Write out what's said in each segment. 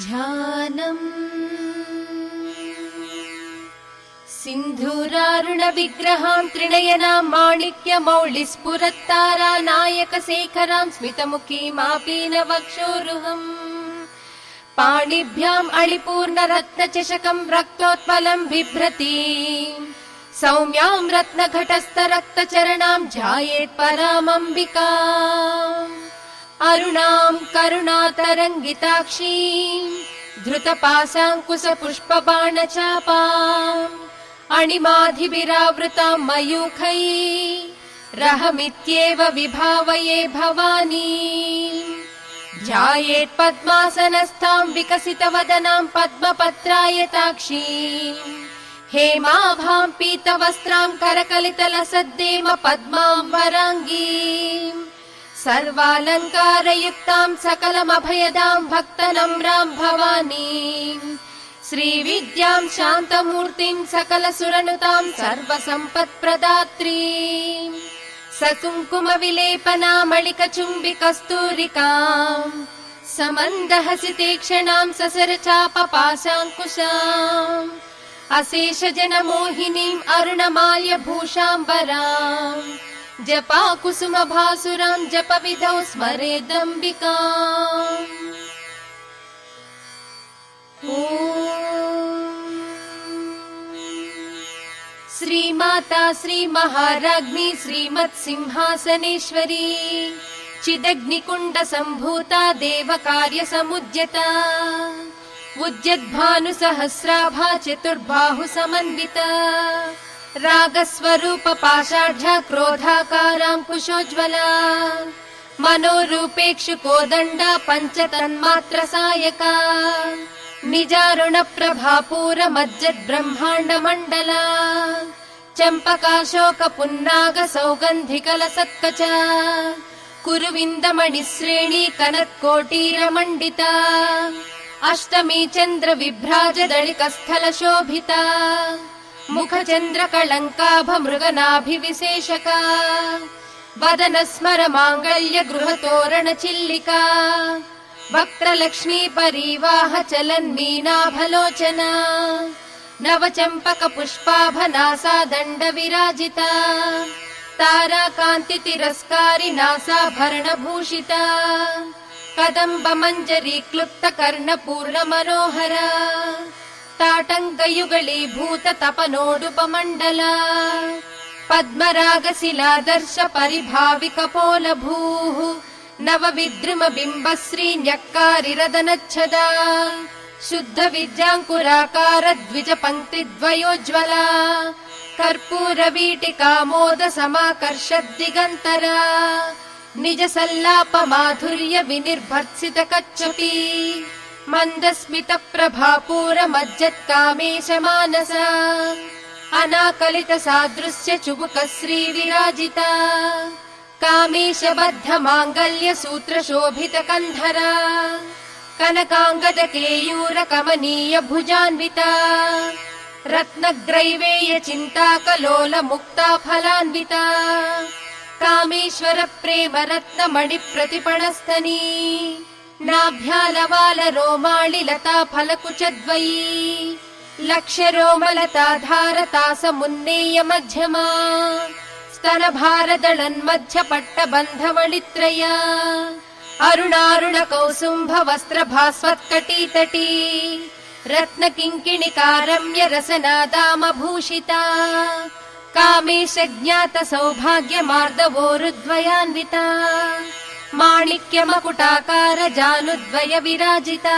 ध्यानम् सिन्धूरारुणविग्रहां त्रिनयनां माणिक्यमौलिस्फुरत्तारा नायकशेखरां स्मितमुखीमापीनवक्षोरुहम् पाणिभ्याम् अणिपूर्णरत्नचषकं रक्तोत्पलं बिभ्रतीम् सौम्यां रत्नघटस्थरक्तचरणां ध्यायेत् परामम्बिकाम् अरुणां करुणातरङ्गिताक्षीं धृतपाशाङ्कुशपुष्पबाणचापाम् अणिमाधिभिरावृतां मयूखैः रहमित्येव विभावये भवानी ध्यायेत् पद्मासनस्थां विकसितवदनां पद्मपत्रायताक्षीं हेमाभां पीतवस्त्रां करकलितलसद्देम पद्माम्बराङ्गीं सर्वालङ्कारयुक्तां सकलमभयदां भक्तनम्रां भवानीं श्रीविद्यां शान्तमूर्तिं सकलसुरनुतां सर्वसम्पत्प्रदात्रीं सकुङ्कुमविलेपनामलिकचुम्बिकस्तूरिकां समन्दहसितेक्षणां ससरचापपाशाङ्कुशाम् अशेषजनमोहिनीं अरुणमाल्यभूषाम्बरां जपाकुसुमभासुरां जपविधौ स्मरेदम्बिकाम् श्रीमाता श्रीमहाराज्ञी श्रीमत्सिंहासनेश्वरी चिदग्निकुण्डसम्भूता देवकार्यसमुद्यता उद्यद्भानुसहस्राभा चतुर्बाहुसमन्विता रागस्वरूपपाषाढ्या क्रोधाकाराङ्कुशोज्ज्वला मनोरूपेक्षुकोदण्डा पञ्चतन्मात्रसायका निजारुणप्रभापूरमज्जद्ब्रह्माण्डमण्डला चम्पकाशोकपुन्नागसौगन्धिकलसत्कचा कुरुविन्दमणिश्रेणी कनत्कोटीरमण्डिता अष्टमी चन्द्रविभ्राजदलिकस्थलशोभिता मुखचन्द्रकलङ्काभमृगनाभिविशेषका वदनस्मरमाङ्गल्यगृहतोरणचिल्लिका वक्त्रलक्ष्मी परिवाह चलन्मीनाभलोचना नवचम्पकपुष्पाभनासा दण्डविराजिता ताराकान्तितिरस्कारि नासाभरणभूषिता कदम्बमञ्जरी क्लुप्तकर्णपूर्णमनोहरा ताटङ्कयुगलीभूत तपनोडुपमण्डला पद्मरागशिलादर्श परिभाविकपोलभूः नवविद्रुमबिम्बश्रीन्यक्कारिरदनच्छदा शुद्धविद्याङ्कुराकार द्विजपङ्क्तिद्वयोज्ज्वला कर्पूरवीटिकामोदसमाकर्षद्दिगन्तरा निजसल्लापमाधुर्य विनिर्भर्त्सितकच्छपी मन्दस्मितप्रभापूरमज्जत्कामेशमानसा अनाकलितसादृश्य चुबुकश्रीविराजिता कामेशबद्धमाङ्गल्यसूत्रशोभितकन्धरा कनकाङ्गदकेयूरकमनीयभुजान्विता रत्नग्रैवेयचिन्ताकलोलमुक्ता फलान्विता कामेश्वरप्रेमरत्नमणिप्रतिपणस्तनी नाभ्यालवालरोमाणिलता फलकुचद्वयी लक्ष्यरोमलताधारतासमुन्नेय मध्यमा स्तनभारदळन्मध्यपट्टबन्धवळित्रया अरुणारुणकौसुम्भवस्त्रभास्वत्कटीतटी रत्नकिङ्किणिकारम्य रसनादामभूषिता कामेशज्ञातसौभाग्यमार्दवोरुद्वयान्विता माणिक्यमकुटाकार जानुद्वय विराजिता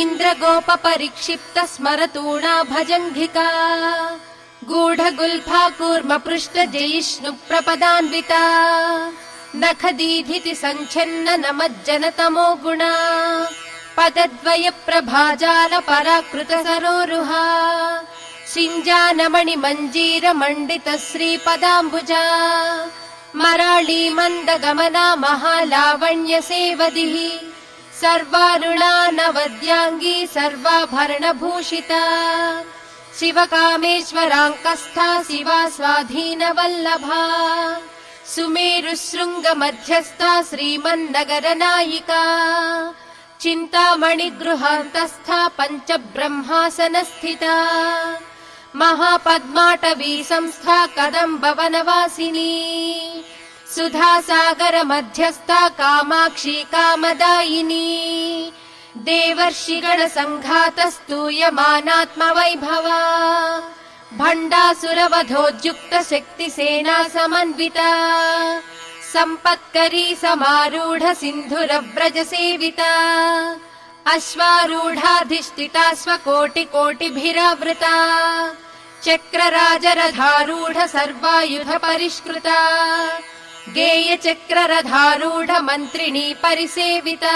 इन्द्रगोपपरिक्षिप्त स्मरतूणा भजङ्घिका गूढगुल्फा कूर्मपृष्ठजयिष्णुप्रपदान्विता नखदीधिति सञ्छन्न नमज्जनतमो गुणा पदद्वय प्रभाजाल पराकृत सरोरुहा सिञ्जानमणिमञ्जीर मण्डित श्रीपदाम्बुजा मराळी मन्दगमना महालावण्य सेवदिः सर्वारुणा नवद्याङ्गी सर्वाभरणभूषिता शिवकामेश्वराङ्कस्था शिवा स्वाधीनवल्लभा सुमेरुशृङ्गमध्यस्था श्रीमन्नगरनायिका चिन्तामणिगृहान्तस्था पञ्चब्रह्मासनस्थिता महापद्माटवी संस्था कदम्बवनवासिनी सुधासागर मध्यस्था कामाक्षी कामदायिनी देवर्षिगण संघातस्तूयमानात्मवैभवा भण्डासुरवधोद्युक्त शक्तिसेना समन्विता सम्पत्करी समारूढ सिन्धुरव्रज सेविता अश्वारूढाधिष्ठिता स्वकोटिकोटिभिरावृता चक्रराजरथारूढ सर्वायुध परिष्कृता गेयचक्ररथारूढ मन्त्रिणी परिसेविता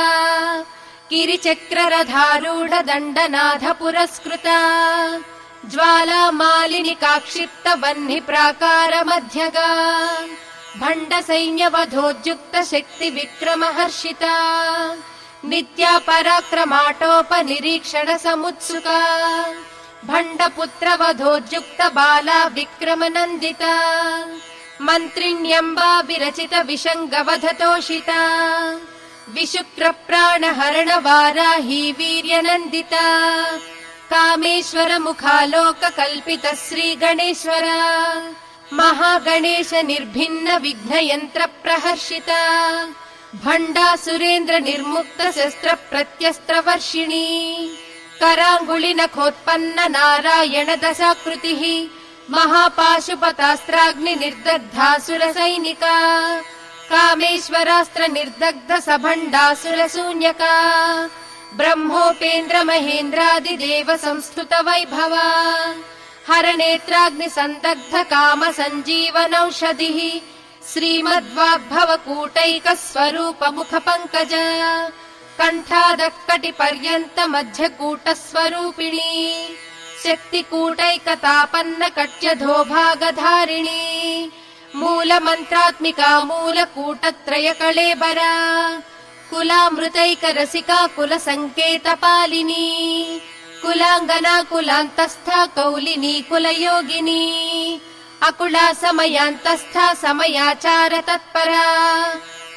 गिरिचक्ररथारूढ दण्डनाथ पुरस्कृता ज्वालामालिनिकाक्षिप्त वह्नि प्राकार मध्यगा भण्डसैन्यवधोद्युक्त शक्ति विक्रमहर्षिता नित्या पराक्रमाटोपनिरीक्षण समुत्सुका भण्डपुत्रवधोद्युक्त बाला विक्रमनन्दिता मन्त्रिण्यम्बा विरचित विशङ्गवधतोषिता विशुक्रप्राणहरण वाराही वीर्यनन्दिता कामेश्वर मुखालोक कल्पित श्रीगणेश्वर महागणेश निर्भिन्न विघ्नयन्त्र प्रहर्षिता भण्डासुरेन्द्र निर्मुक्त शस्त्र प्रत्यस्त्र वर्षिणी कराङ्गुलि नखोत्पन्न नारायण दशाकृतिः महापाशुपतास्त्राग्नि निर्दग्धासुर सैनिका कामेश्वरास्त्र निर्दग्ध सभण्डासुर शून्यका ब्रह्मोपेन्द्र महेन्द्रादिदेव संस्तुत वैभवा हरनेत्राग्नि संदग्ध काम सञ्जीवनौषधिः श्रीमद्वाग्भव कूटैक स्वरूप मुख पंकज कण्ठादक्कटि पर्यन्त मध्य कूट स्वरूपिणी शक्तिकूटैकतापन्न कट्यधो भागधारिणी मूल मन्त्रात्मिका मूलकूटत्रय कळेबरा कुलामृतैक रसिका कुल संकेत पालिनी कुलांगना कुलान्तस्था कौलिनी कुलयोगिनी अकुला समयान्तस्था समयाचार तत्परा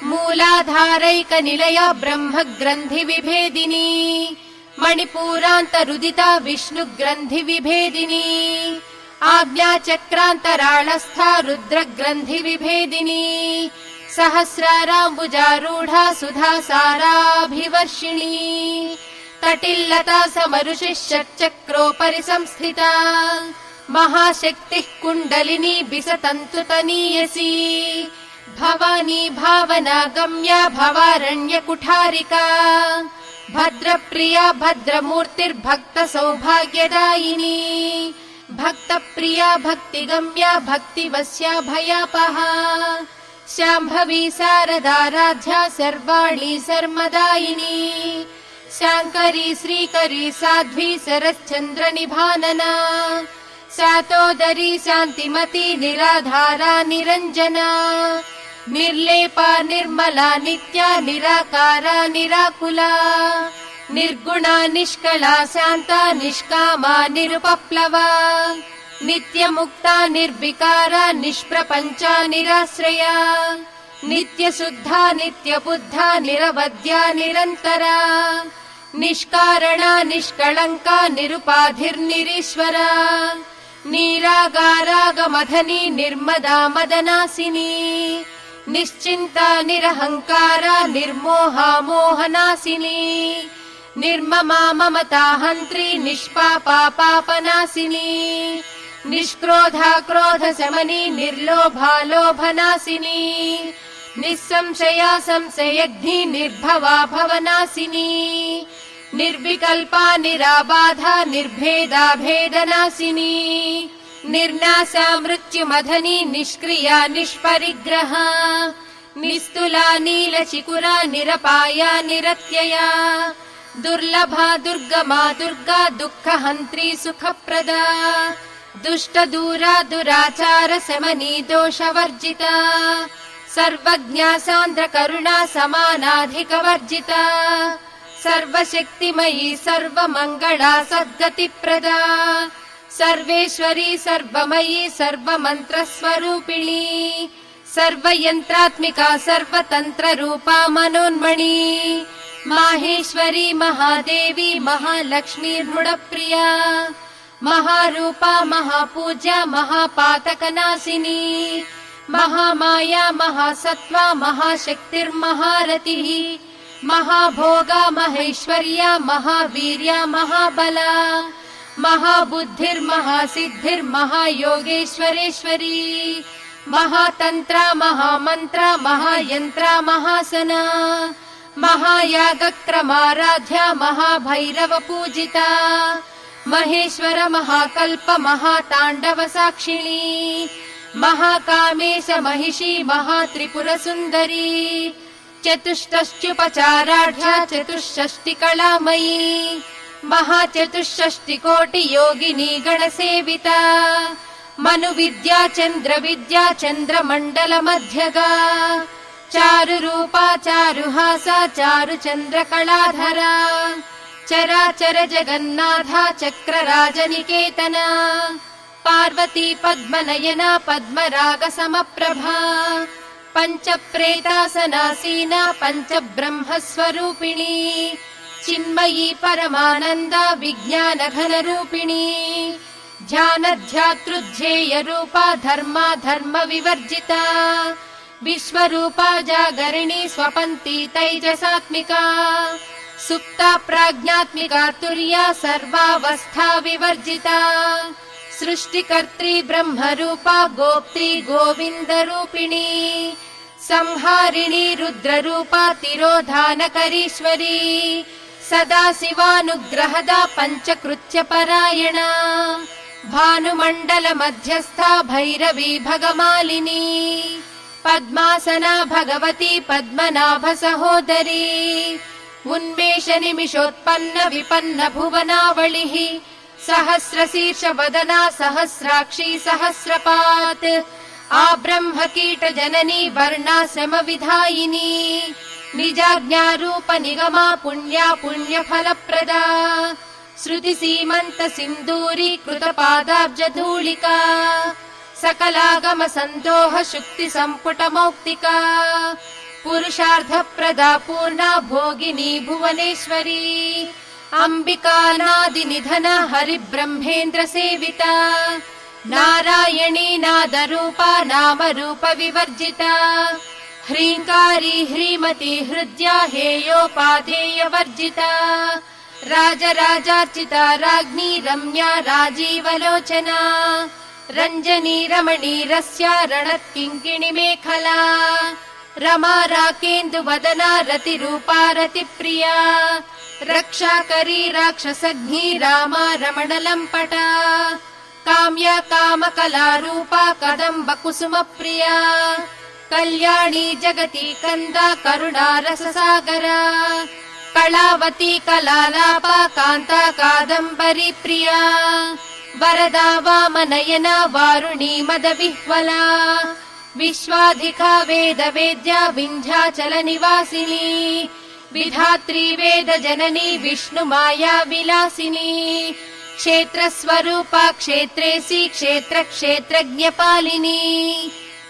मूलाधारैक निलया ब्रह्म ग्रन्थि विभेदिनी मणिपूरान्तरुदिता विष्णु ग्रन्थि विभेदिनी आज्ञाचक्रान्तराळस्था रुद्र ग्रन्थि विभेदिनी सहस्राराम्बुजारूढा सुधा साराभिवर्षिणी तटिल्लता समरुषिः षट्चक्रोपरि संस्थिता महाशक्तिः कुण्डलिनी बिसतन्तुतनीयसी भवानी भावना गम्या भवारण्य कुठारिका भद्रप्रिया भद्रमूर्तिर्भक्त सौभाग्यदायिनी भक्तप्रिया भक्तिगम्या भक्तिवश्या भयापहा शाम्भवी शारदाराध्या सर्वाणी सर्मदायिनी शाङ्करी श्रीकरी साध्वी शरच्चन्द्र निभानना सातोदरी शान्तिमती निराधारा निरञ्जना निर्लेपा निर्मला नित्या निराकारा निराकुला निर्गुणा निष्कला शान्ता निष्कामा निरुपप्लवा नित्यमुक्ता निर्विकारा निष्प्रपञ्चा निराश्रया नित्यशुद्धा नित्यबुद्धा निरवद्या निरन्तरा निष्कारणा निष्कळङ्का निरुपाधिर्निरीश्वरा निरागारागमधनी निर्मदा मदनासिनी निश्चिन्ता निरहङ्कारा निर्मोहा मोहनासिनी निर्ममा ममता हन्त्री निष्पापा पापनासिनी निष्क्रोधा क्रोध शमनी निर्लोभा लोभनासिनी निस्संशया संशयग्नि निर्भवा भवनासिनी निर्विकल्पा निराबाधा निर्भेदा भेदनासिनी निर्नासा मृत्युमधनी निष्क्रिया निष्परिग्रहा निस्तुला नीलचिकुरा निरपाया निरत्यया दुर्लभा दुर्गमा दुर्गा दुःखहन्त्री सुखप्रदा दुष्टदूरा दुराचार शमनी दोषवर्जिता सर्वज्ञा सान्द्र करुणा समानाधिकवर्जिता सर्वशक्तिमयी सर्वमङ्गला सद्गतिप्रदा सर्वेश्वरी सर्वमयी सर्वमन्त्रस्वरूपिणी सर्वयन्त्रात्मिका सर्वतन्त्ररूपा मनोन्मणि माहेश्वरी महादेवी महालक्ष्मीर्मुडप्रिया महारूपा महापूज्या महापातकनाशिनी महामाया महासत्त्वा महाशक्तिर्महारतिः महाभोगा महेश्वर्या महावीर्या महाबला महाबुद्धिर्महासिद्धिर्महायोगेश्वरेश्वरी महातन्त्रा महामन्त्रा महायन्त्रा महासना महायागक्रमाराध्या महाभैरवपूजिता महेश्वर महाकल्प महाताण्डव साक्षिणी महाकामेश महिषी महात्रिपुरसुन्दरी चतुष्षष्ट्युपचाराढ्या चतुष्षष्टिकलामयी महाचतुष्षष्टिकोटियोगिनी गणसेविता मनुविद्या चन्द्रविद्या चन्द्रमण्डलमध्यगा चारुरूपा चारुहासा चारुचन्द्रकलाधरा चराचर जगन्नाथा चक्रराजनिकेतना पार्वती पद्मनयना पद्मरागसमप्रभा पञ्चप्रेतासनासीना पञ्चब्रह्मस्वरूपिणी चिन्मयी परमानन्दा विज्ञानघनरूपिणी ध्यानध्यातृध्येयरूपा धर्मा धर्मविवर्जिता विश्वरूपा जागरिणी स्वपन्ती तैजसात्मिका सुप्ता प्राज्ञात्मिका तुर्या सर्वावस्था विवर्जिता सृष्टिकर्त्री ब्रह्मरूपा गोप्त्री गोविन्दरूपिणी संहारिणी रुद्ररूपा तिरोधानकरीश्वरी सदा शिवानुग्रहदा पञ्चकृत्यपरायणा भानुमण्डलमध्यस्था भैरवी भगमालिनी पद्मासना भगवती पद्मनाभसहोदरी उन्मेषनिमिषोत्पन्न विपन्न भुवनावलिः सहस्रशीर्षवदना सहस्राक्षी सहस्रपात् आब्रह्मकीटजननी वर्णाश्रमविधायिनी निजाज्ञारूप निगमा पुण्या पुण्यफलप्रदा श्रुतिसीमन्त सिन्दूरी कृतपादाब्जधूलिका सकलागम सन्दोह शुक्ति सम्पुटमौक्तिका पुरुषार्थप्रदा पूर्णा भोगिनी भुवनेश्वरी अम्बिकानादिनिधना हरिब्रह्मेन्द्र सेविता नारायणी नादरूपा नामरूप विवर्जिता ह्रीङ्कारी ह्रीमती हृद्या हेयोपाधेयवर्जिता राजराजार्चिता राज्ञी रम्या राजीवलोचना रञ्जनी रमणीरस्या रणत्किङ्किणी मेखला रमा राकेन्दुवदना रतिरूपा रतिप्रिया रक्षाकरी राक्षसघ्नी रामा रमणलम्पटा काम्या कामकलारूपा कदम्बकुसुमप्रिया कल्याणी जगती कन्दा करुणा रससागरा कलावती कलालापा कान्ता कादम्बरी प्रिया वरदा वामनयना वारुणी मदविह्वला विश्वाधिका वेदवेद्या विन्ध्याचल निवासिनी विधात्री वेद जननी विष्णुमाया विलासिनी क्षेत्रस्वरूपा क्षेत्रेसी क्षेत्र क्षेत्रज्ञपालिनी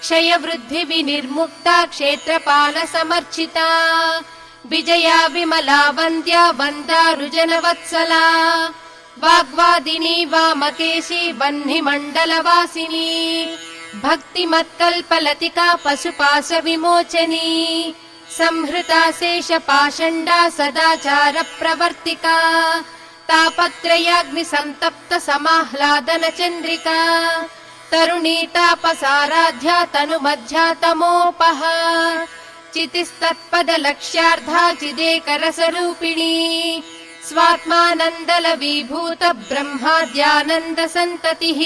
क्षयवृद्धि विनिर्मुक्ता क्षेत्रपाल समर्चिता विजया विमला वन्द्या वन्दारुजनवत्सला वाग्वादिनी वामकेशी वह्निमण्डलवासिनी भक्तिमत्कल्पलतिका पशुपाश विमोचनी संहृता शेषपाषण्डा सदाचार प्रवर्तिका तापत्रयाग्निसन्तप्त समाह्लादन चन्द्रिका तरुणी तापसाराध्या तनुमध्या तमोपः चितिस्तत्पद लक्ष्यार्धा चिदेकरसरूपिणी स्वात्मानन्दलवीभूत ब्रह्माद्यानन्द सन्ततिः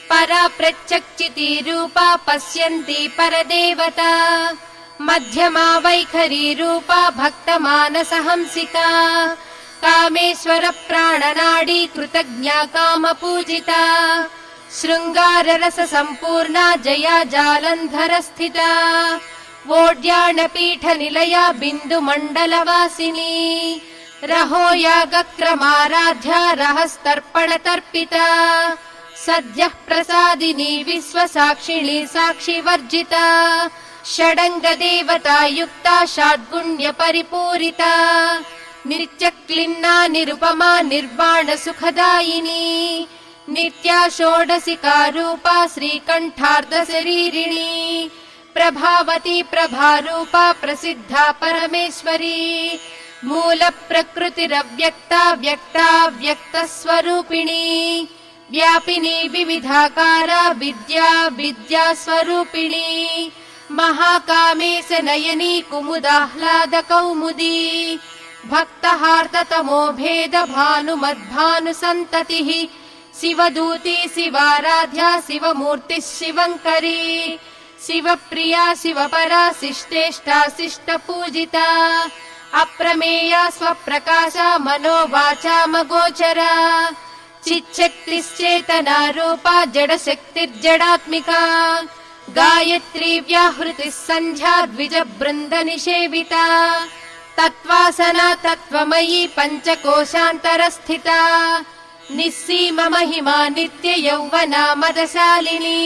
परा प्रत्यक्चिती रूपा पश्यन्ती परदेवता मध्यमा वैखरी रूपा भक्तमानसहंसिका कामेश्वर प्राणनाडी कृतज्ञा कामपूजिता शृङ्गाररस सम्पूर्णा जया जालन्धर स्थिता वोड्याणपीठ निलया बिन्दुमण्डलवासिनी रहो यागक्रमाराध्या रहस्तर्पण तर्पिता सद्यः प्रसादिनी विश्वसाक्षिणी साक्षिवर्जिता षडङ्गदेवतायुक्ता षड्गुण्यपरिपूरिता नित्यक्लिन्ना निरुपमा निर्वाणसुखदायिनी नित्या षोडशिका रूपा श्रीकण्ठार्धशरीरिणी प्रभावती प्रभारूपा प्रसिद्धा परमेश्वरी मूलप्रकृतिरव्यक्ता व्यक्ता व्यक्तस्वरूपिणी व्यापिनी विविधाकारा विद्या विद्यास्वरूपिणी महाकामेश नयनी कुमुदाह्लादकौमुदी भक्तहार्दतमो भेद भानुमद्भानुसन्ततिः शिवदूती शिवाराध्या शिवमूर्तिः शिवङ्करी शिवप्रिया शिवपरा शिष्टेष्टा शिष्टपूजिता अप्रमेया स्वप्रकाशा मनोवाचामगोचरा चिच्छक्तिश्चेतना रूपा जडशक्तिर्जडात्मिका गायत्री व्याहृतिः सन्ध्या द्विजबृन्दनिषेविता तत्त्वासना तत्त्वमयी पञ्चकोशान्तरस्थिता निस्सीम महिमा नित्य यौवना मदशालिनी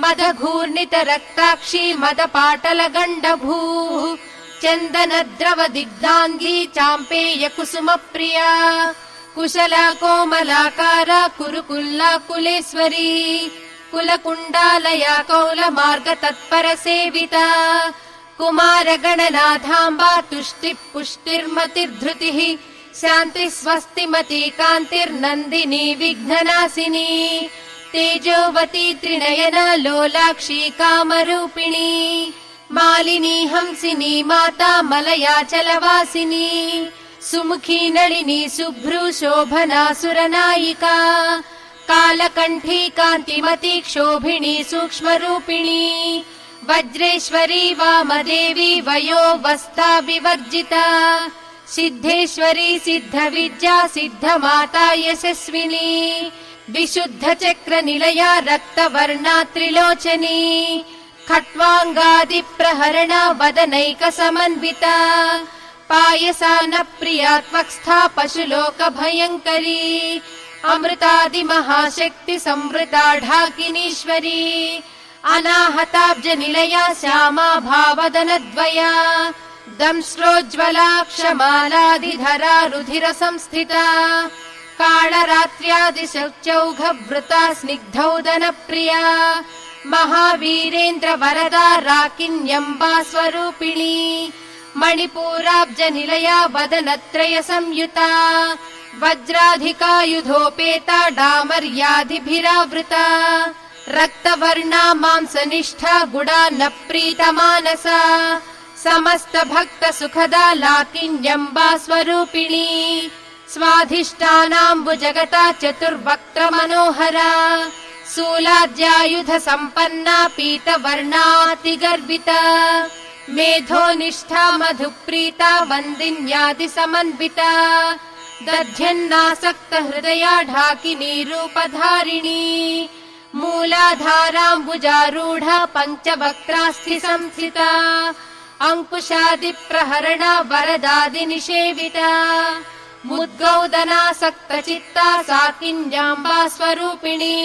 मदघूर्णितरक्ताक्षी मदपाटलगण्डभूः चन्दनद्रव दिग्धाङ्गी चाम्पेय कुसुमप्रिया कुशला कोमलाकारा कुरुकुल्ला कुलेश्वरी कुलकुण्डालया कौलमार्गतत्परसेविता कुमारगणनाथाम्बा तुष्टिः पुष्टिर्मतिर्धृतिः शान्तिः स्वस्तिमती कान्तिर्नन्दिनी विघ्ननाशिनी तेजोवती त्रिनयना लोलाक्षी कामरूपिणी मालिनी हंसिनी माता मलयाचलवासिनी सुमुखी नलिनी शुभ्रू शोभना सुरनायिका कालकण्ठी कान्तिमती क्षोभिणी सूक्ष्मरूपिणी वज्रेश्वरी वामदेवी वयोवस्था विवर्जिता सिद्धेश्वरी सिद्धविद्या सिद्धमाता यशस्विनी विशुद्धचक्रनिलया रक्तवर्णा त्रिलोचनी खट्वाङ्गादिप्रहरणा वदनैकसमन्विता पायसानप्रिया त्वक्स्था पशुलोकभयङ्करी अमृतादिमहाशक्ति संवृता ढाकिनीश्वरी अनाहताब्जनिलया श्यामा भावदनद्वया दंश्रोज्ज्वला क्षमालाधिधरा रुधिरसंस्थिता कालरात्र्यादिशौचौघवृता स्निग्धौदनप्रिया महावीरेन्द्र वरदा राकिन्यम्बा स्वरूपिणी मणिपूराब्जनिलया वदनत्रय संयुता वज्राधिकायुधोपेता डामर्यादिभिरावृता रक्तवर्णा मांसनिष्ठा गुडा न प्रीतमानसा समस्त भक्त सुखदा लाकिन्यम्बा स्वरूपिणी स्वाधिष्ठानाम्बुजगता चतुर्वक्त्र मनोहरा शूलाद्यायुध सम्पन्ना पीतवर्णातिगर्विता मेधोनिष्ठा मधुप्रीता वन्दिन्यादि समन्विता दध्यन्नासक्त हृदया ढाकिनी रूपधारिणी मूलाधाराम्बुजारूढा पञ्चवक्त्रास्थि संस्थिता अंकुशादिप्रहरणा वरदादिनिषेविता मुद्गौदनासक्तचित्ता साकिन्याम्बा स्वरूपिणी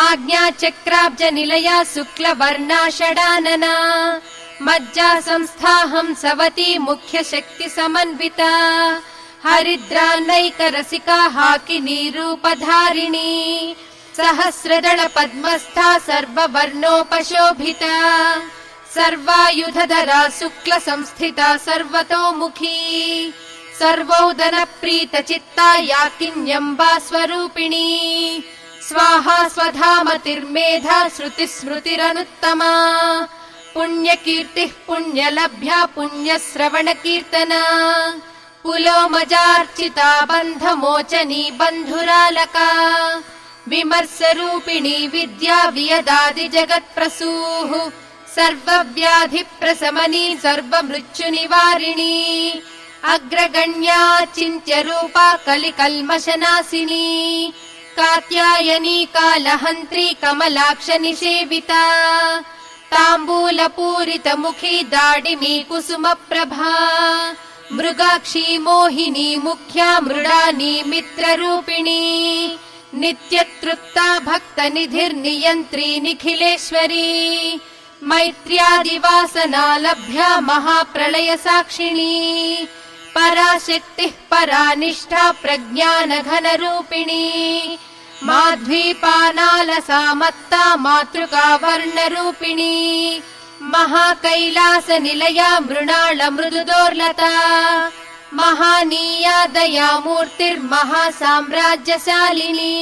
आज्ञाचक्राब्जनिलया शुक्लवर्णा षडानना मज्जा संस्था हंसवती मुख्यशक्तिसमन्विता हरिद्रानैकरसिका हाकिनी रूपधारिणी सहस्रदल पद्मस्था सर्ववर्णोपशोभिता सर्वायुधधरा शुक्ल संस्थिता सर्वतोमुखी सर्वोदन प्रीतचित्ता याकिन्यम्बा स्वरूपिणी स्वाहा स्वधामतिर्मेधा श्रुतिस्मृतिरनुत्तमा पुण्यकीर्तिः पुण्यलभ्या पुण्यश्रवणकीर्तना पुलोमजार्चिता बन्धमोचनी बन्धुरालका विमर्शरूपिणी विद्या वियदादि जगत्प्रसूः सर्वव्याधिप्रशमनी सर्वमृत्युनिवारिणी अग्रगण्या चिन्त्यरूपा कलिकल्मषनाशिनी कात्यायनी कालहन्त्री कमलाक्षनिषेविता ताम्बूलपूरितमुखी दाडिमी कुसुमप्रभा मृगाक्षी मोहिनी मुख्या मृडानी मित्ररूपिणी नित्यतृप्ता भक्तनिधिर्नियन्त्री निखिलेश्वरी मैत्र्यादिवासना लभ्या महाप्रलय साक्षिणी पराशक्तिः परानिष्ठा प्रज्ञानघनरूपिणी माध्वीपानालसामत्ता मातृका वर्णरूपिणी महाकैलासनिलया मृणाल मृदुदोर्लता महानीया दयामूर्तिर्महासाम्राज्यशालिनी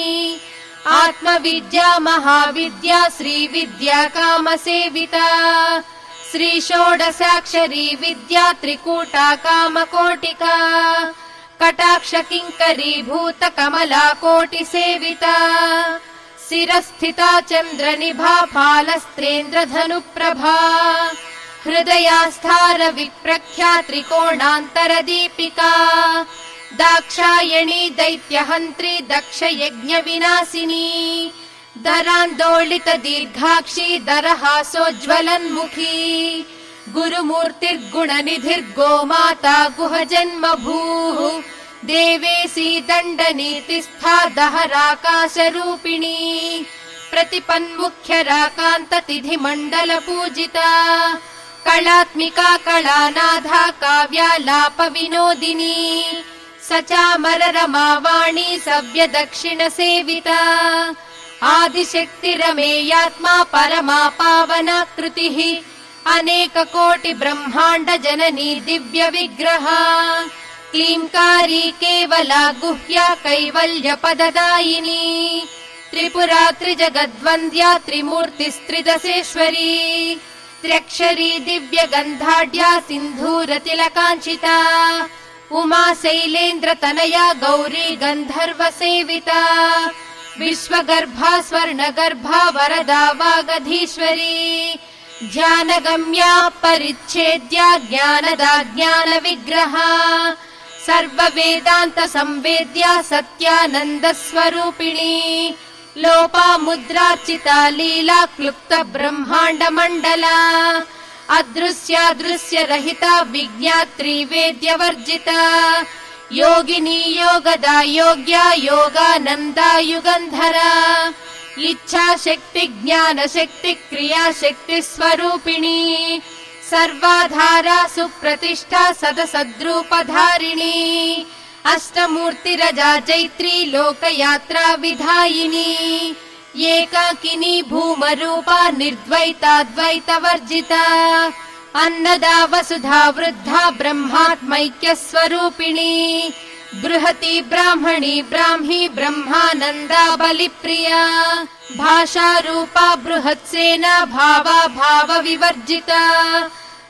आत्मविद्या महाविद्या श्रीविद्या कामसेविता श्रीषोडशाक्षरी विद्या त्रिकूटा कामकोटिका कटाक्ष किङ्करी भूत कमला कोटिसेविता शिरस्थिता चन्द्रनिभा फालस्त्रेन्द्रधनुप्रभा हृदयास्थार विप्रख्या त्रिकोणान्तरदीपिका दाक्षायणी दैत्यहन्त्री दक्षयज्ञविनाशिनी दरान्दोलित दीर्घाक्षी दरहासोज्ज्वलन्मुखी गुरुमूर्तिर्गुणनिधिर्गोमाता गुहजन्मभूः देवेशी दण्डनीतिस्था दहराकाशरूपिणी प्रतिपन्मुख्यराकान्ततिथिमण्डलपूजिता कलात्मिका कलानाधा काव्यालापविनोदिनी सचामररमावाणी सव्यदक्षिणसेविता आदिशक्तिरमेयात्मा परमा पावनाकृतिः अनेककोटि ब्रह्माण्ड जननी दिव्य विग्रहा क्लींकारी केवला गुह्या कैवल्यपददायिनी त्रिपुरा त्रिजगद्वन्द्या त्रिमूर्तिस्त्रिदशेश्वरी त्र्यक्षरी दिव्यगन्धाढ्या सिन्धूरतिलकाञ्चिता उमा शैलेन्द्रतनया गौरी गन्धर्वसेविता विश्वगर्भा स्वर्णगर्भा वरदा वागधीश्वरी ध्यानगम्या परिच्छेद्या ज्ञानदा ज्ञानविग्रहा सर्ववेदान्त संवेद्या सत्यानन्दस्वरूपिणी लोपामुद्रार्चिता लीला क्लुप्त ब्रह्माण्ड मण्डला अदृश्यादृश्यरहिता विज्ञात्री वेद्यवर्जिता योगिनी योगदा योग्या योगानन्दा युगन्धरा इच्छाशक्ति ज्ञानशक्ति क्रियाशक्ति स्वरूपिणी सर्वाधारा सुप्रतिष्ठा सदसद्रूपधारिणी अष्टमूर्तिरजा चैत्री लोकयात्रा विधायिनी एकाकिनी भूमरूपा निर्द्वैताद्वैतवर्जिता अन्नदा वसुधा वृद्धा ब्रह्मात्मैक्यस्वरूपिणी बृहती ब्राह्मणी ब्राह्मी ब्रह्मानन्दा बलिप्रिया भाषारूपा बृहत्सेना भावा भावविवर्जिता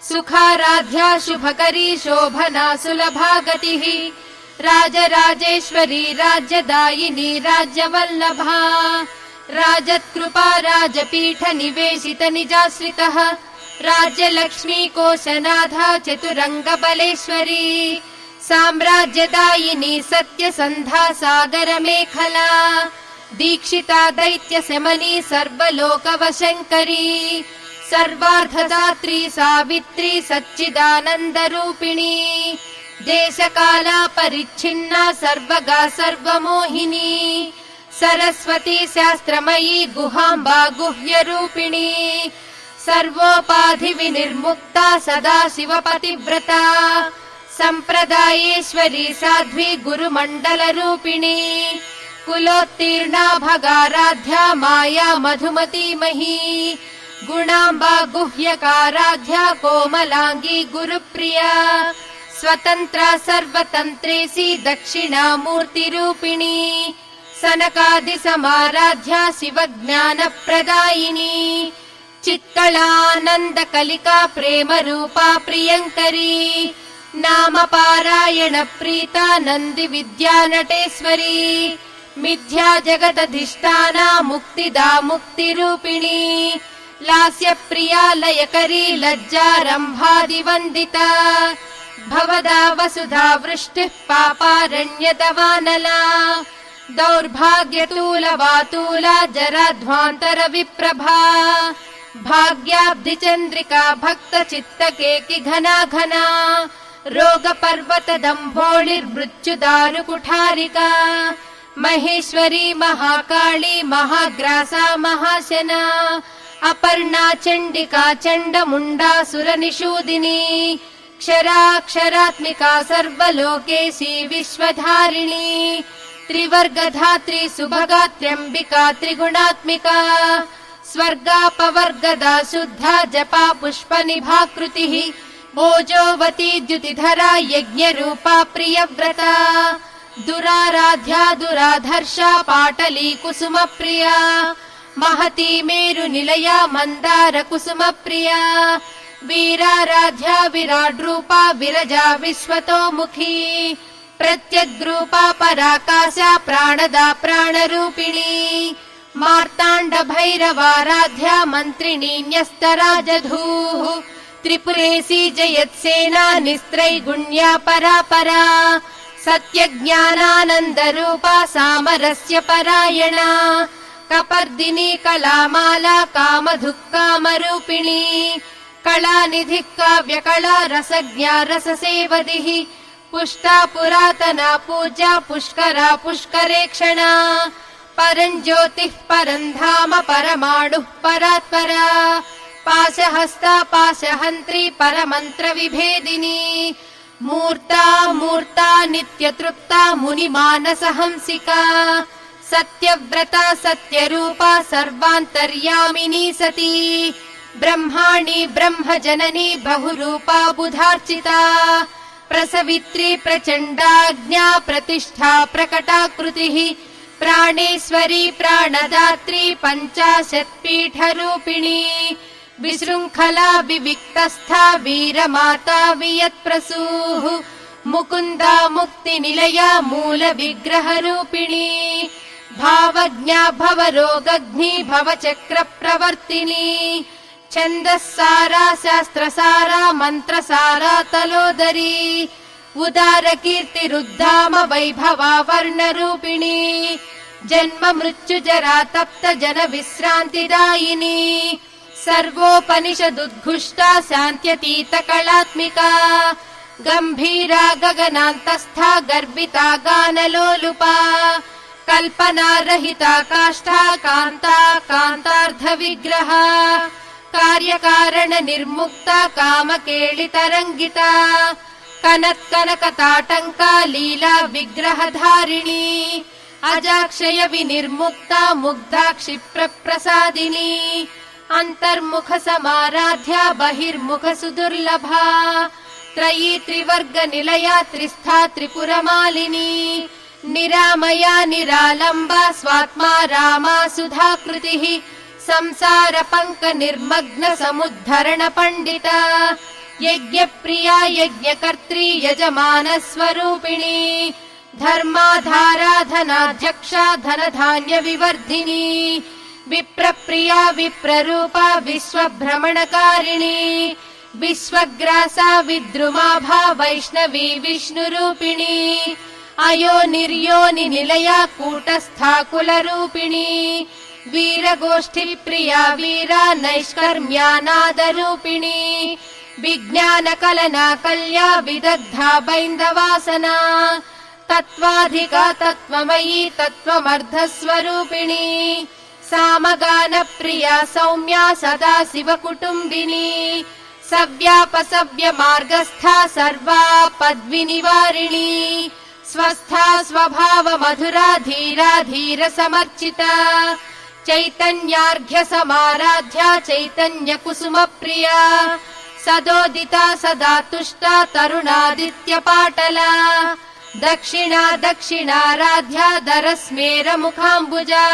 सुखाराध्या शुभकरी शोभना सुलभा गतिः राजराजेश्वरी राज्यदायिनी राज्यवल्लभा राजत्कृपा राजपीठ निवेशित निजाश्रितः राज्यलक्ष्मी कोशनाथा चतुरङ्गबलेश्वरी साम्राज्यदायिनी सत्यसन्धा सागरमेखला दीक्षिता दैत्यशमनी सर्वलोकवशङ्करी सर्वार्थदात्री सावित्री सच्चिदानन्दरूपिणी देशकाला परिच्छिन्ना सर्वगा सर्वमोहिनी सरस्वती शास्त्रमयी गुहाम्बा गुह्यरूपिणी सर्वोपाधि विनिर्मुक्ता सदा शिवपतिव्रता संप्रदायेश्वरी साध्वी गुरुमण्डलरूपिणी कुलोत्तीर्णा भगाराध्या माया मधुमती मही गुणाम्बा गुह्यकाराध्या कोमलांगी गुरुप्रिया स्वतन्त्रा सर्वतन्त्रेसी दक्षिणामूर्तिरूपिणी सनकादिसमाराध्या शिवज्ञानप्रदायिनी चित्कलानन्दकलिका प्रेमरूपा प्रियङ्करी नामपारायण प्रीता नन्दी विद्यानटेश्वरी मिथ्या जगदधिष्ठाना मुक्तिदा मुक्तिरूपिणी लास्यप्रिया लयकरी लज्जारम्भादिवन्दिता भवदा वसुधा वृष्टिः पापारण्यदवानला दौर्भाग्यतूलवातूला जराध्वान्तरविप्रभा भाग्याब्धिचन्द्रिका भक्तचित्तकेकि घना घना रोगपर्वतदम्भोळिर्मृत्युदारुकुठारिका महेश्वरी महाकाली महाग्रासा महाशना अपर्णा चण्डिका चण्डमुण्डासुरनिषूदिनी क्षराक्षरात्मिका सर्वलोकेशी विश्वधारिणी त्रिवर्गधात्री सुभगात्र्यम्बिका त्रिगुणात्मिका स्वर्गापवर्गदा शुद्धा जपा पुष्पनिभाकृतिः ओजोवती द्युतिधरा यज्ञरूपा प्रियव्रता दुराराध्या दुराधर्षा पाटली कुसुमप्रिया महती मेरुनिलया मन्दार कुसुमप्रिया वीराराध्या विराड्रूपा विरजा विश्वतोमुखी प्रत्यग्रूपा पराकाशा प्राणदा प्राणरूपिणी मार्ताण्ड भैरवाराध्या मन्त्रिणी न्यस्तराजधूः त्रिपुरेशी जयत्सेना निस्त्रैगुण्या परापरा सत्यज्ञानानन्दरूपा सामरस्य परायणा कपर्दिनी कलामाला कामधुक्कामरूपिणी कलानिधिः काव्यकला रसज्ञा रससेवदिः पुष्टा पुरातना पूजा पुष्करा पुष्करेक्षणा परञ्ज्योतिः परन्धाम परमाणुः परात्परा पाशहस्ता पाशहन्त्री परमन्त्रविभेदिनी मूर्ता मूर्ता नित्यतृप्ता मुनिमानसहंसिका सत्यव्रता सत्यरूपा सर्वान्तर्यामिनी सती ब्रह्माणि ब्रह्मजननी बहुरूपा बुधार्चिता प्रसवित्री प्रचण्डाज्ञा प्रतिष्ठा प्रकटाकृतिः प्राणेश्वरी प्राणदात्री पञ्चाशत्पीठरूपिणी विशृङ्खला विविक्तस्था वीरमाता वियत्प्रसूः मुकुन्दा मुक्तिनिलया मूलविग्रहरूपिणी भावज्ञा भवरोगग्नि भवचक्रप्रवर्तिनी छन्दःसारा शास्त्रसारा मन्त्रसारा तलोदरी उदारकीर्तिरुद्धाम वैभवा वर्णरूपिणी जन्म मृत्युजरा तप्त जन विश्रान्तिदायिनी सर्वोपनिषदुद्घुष्टा शान्त्यतीत कलात्मिका गम्भीरा गगनान्तस्था गर्विता गानलोलुपा कल्पनारहिता काष्ठा कान्ता कान्तार्धविग्रहा कार्यकारण निर्मुक्ता कामकेलितरङ्गिता कनत्कनकताटङ्का लीला विग्रहधारिणी अजाक्षय विनिर्मुक्ता मुग्धा क्षिप्रप्रसादिनी अन्तर्मुख समाराध्या बहिर्मुख सुदुर्लभा त्रयी त्रिवर्ग निलया त्रिस्था त्रिपुरमालिनी निरामया निरालम्बा स्वात्मा रामा सुधाकृतिः संसार पङ्क निर्मग्न समुद्धरण पण्डिता यज्ञप्रिया यज्ञकर्त्री यजमान स्वरूपिणी धर्माधाराधनाध्यक्षा धनधान्य विवर्धिनी विप्रप्रिया विप्ररूपा विश्वभ्रमणकारिणी विश्वग्रासा विद्रुमाभा वैष्णवी विष्णुरूपिणी अयोनिर्योनि निलया कूटस्था कुलरूपिणी वीरगोष्ठिप्रिया वीरा नैष्कर्म्यानादरूपिणी विज्ञानकलना कल्या विदग्धा बैन्दवासना तत्त्वाधिका तत्त्वमयी तत्त्वमर्धस्वरूपिणी सामगानप्रिया सौम्या सदा शिवकुटुम्बिनी सव्यापसव्य मार्गस्था सर्वा पद्विनिवारिणी स्वस्था स्वभाव मधुरा धीरा धीर समर्चिता चैतन्यार्घ्य समाराध्या चैतन्य कुसुम प्रिया सदोदिता सदा तुष्टा तरुणादित्य पाटला दक्षिणा दक्षिणाराध्या दरस्मेर मुखाम्बुजा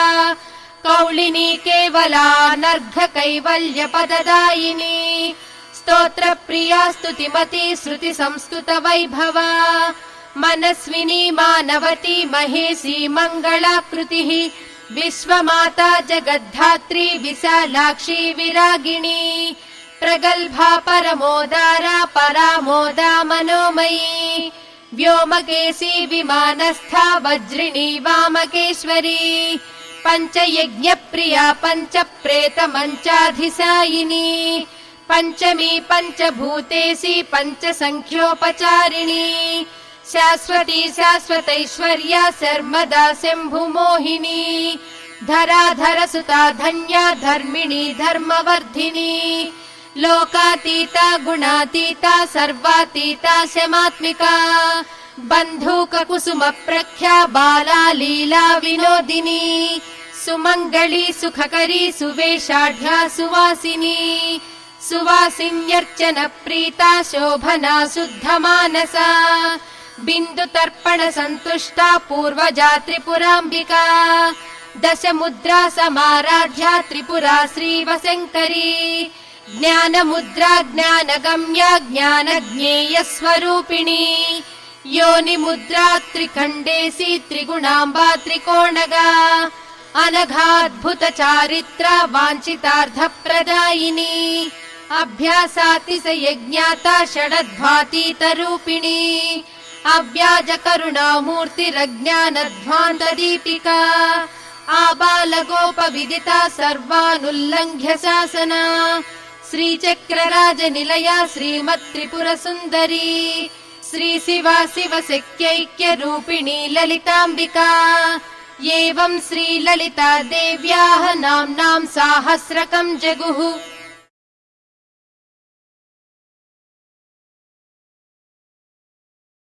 कौलिनी केवलानर्घ कैवल्य पददायिनी स्तोत्र प्रिया स्तुतिमती श्रुति संस्कृत वैभवा मनस्विनी मानवती महेशी मङ्गलाकृतिः विश्वमाता जगद्धात्री विशालाक्षी विरागिणी प्रगल्भा परमोदारा परामोदा मनोमयी व्योमकेशी विमानस्था वज्रिणी वामकेश्वरी पञ्चयज्ञप्रिया पञ्चप्रेत मञ्चाधिसायिनी पञ्चमी पञ्चभूतेशी पञ्चसङ्ख्योपचारिणी शाश्वती शाश्वतैश्वर्या सर्वदा शम्भुमोहिनी धराधरसुता धन्या धर्मिणी धर्मवर्धिनी लोकातीता गुणातीता सर्वातीता शमात्मिका बन्धूककुसुमप्रख्या बाला लीला विनोदिनी सुमङ्गली सुखकरी सुवेशाढ्या सुवासिनी सुवासिन्यर्चन प्रीता शोभना शुद्धमानसा बिन्दुतर्पण सन्तुष्टा पूर्वजा त्रिपुराम्बिका दशमुद्रा समाराध्या त्रिपुरा श्रीवशङ्करी ज्ञानमुद्रा ज्ञानगम्या ज्ञानज्ञेयस्वरूपिणी योनिमुद्रा त्रिखण्डेसी त्रिगुणाम्बा त्रिकोणगा अनघाद्भुत चारित्रा वाञ्छितार्थप्रदायिनी अभ्यासातिशयज्ञाता षडध्वातीतरूपिणी अव्याजकरुणामूर्तिरज्ञानध्वान्तदीपिका आबालगोपविदिता सर्वानुल्लङ्घ्य शासना श्रीचक्रराजनिलया श्रीमत्त्रिपुरसुन्दरी श्रीशिवा शिवशक्यैक्यरूपिणी ललिताम्बिका एवं श्रीललिता देव्याः नाम्नां साहस्रकं जगुः।